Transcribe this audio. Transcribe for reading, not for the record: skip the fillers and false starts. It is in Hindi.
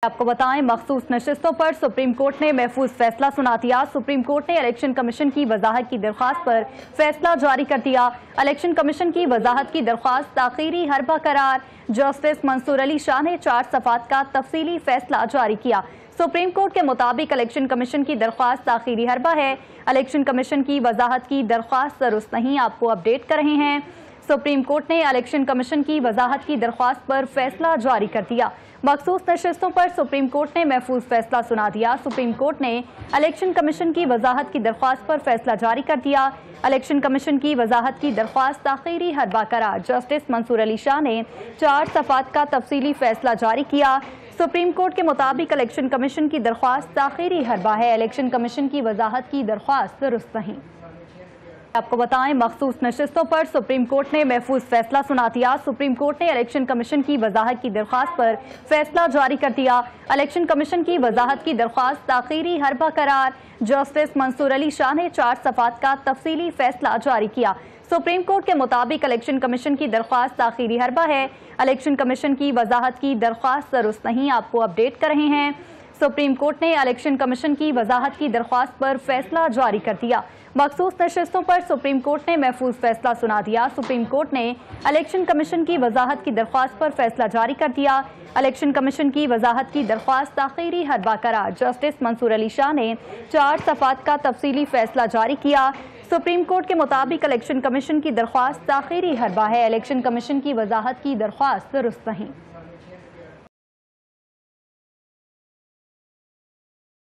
आपको बताएं, मखसूस नशिस्तों पर सुप्रीम कोर्ट ने महफूज फैसला सुना दिया। सुप्रीम कोर्ट ने इलेक्शन कमीशन की वजाहत की दरख्वास्त पर फैसला जारी कर दिया। इलेक्शन कमीशन की वजाहत की दरख्वास्त ताखीरी हरबा करार। जस्टिस मंसूर अली शाह ने 4 सफ़ात का तफसीली फैसला जारी किया। सुप्रीम कोर्ट के मुताबिक इलेक्शन कमीशन की दरख्वास्त ताखीरी हरबा है। इलेक्शन कमीशन की वजाहत की दरख्वास्त दुरुस्त नहीं। आपको अपडेट कर रहे हैं। सुप्रीम कोर्ट ने इलेक्शन कमीशन की वजाहत की दरख्वास्त पर फैसला जारी कर दिया। मखसूस नशिस्तों पर सुप्रीम कोर्ट ने महफूज फैसला सुना दिया। सुप्रीम कोर्ट ने इलेक्शन कमीशन की वजाहत की दरख्वास्त पर फैसला जारी कर दिया। इलेक्शन कमीशन की वजाहत की दरख्वास्त ताखीरी हरबा करार। जस्टिस मंसूर अली शाह ने 4 सफ़ात का तफसीली फैसला जारी किया। सुप्रीम कोर्ट के मुताबिक इलेक्शन कमीशन की दरख्वास्त ताखीरी हरबा है। इलेक्शन कमीशन की वजाहत की दरख्वास्त दुरुस्त नहीं। आपको बताएं, मखसूस नशिस्तों पर सुप्रीम कोर्ट ने महफूज फैसला सुना दिया। सुप्रीम कोर्ट ने इलेक्शन कमीशन की वजाहत की दरख्वास्त पर फैसला जारी कर दिया। इलेक्शन कमीशन की वजाहत की दरख्वास्त ताखीरी हरबा करार। जस्टिस मंसूर अली शाह ने 4 सफ़ात का तफसीली फैसला जारी किया। सुप्रीम कोर्ट के मुताबिक इलेक्शन कमीशन की दरख्वास्त ताखीरी हरबा है। इलेक्शन कमीशन की वजाहत की दरख्वास्त दुरुस्त नहीं। आपको अपडेट कर रहे हैं। सुप्रीम कोर्ट ने इलेक्शन कमीशन की वजाहत की दरख्वास्त पर फैसला जारी कर दिया। मखसूस नशिस्तों पर सुप्रीम कोर्ट ने महफूज फैसला सुना दिया। सुप्रीम कोर्ट ने इलेक्शन कमीशन की वजाहत की दरख्वास्त पर फैसला जारी कर दिया। इलेक्शन कमीशन की वजाहत की दरख्वास्त ताखीरी हरबा करार। जस्टिस मंसूर अली शाह ने 4 सफ़ात का तफसीली फैसला जारी किया। सुप्रीम कोर्ट के मुताबिक इलेक्शन कमीशन की दरख्वास्त ताखीरी हरबा है। इलेक्शन कमीशन की वजाहत की दरख्वास्त दुरुस्त नहीं।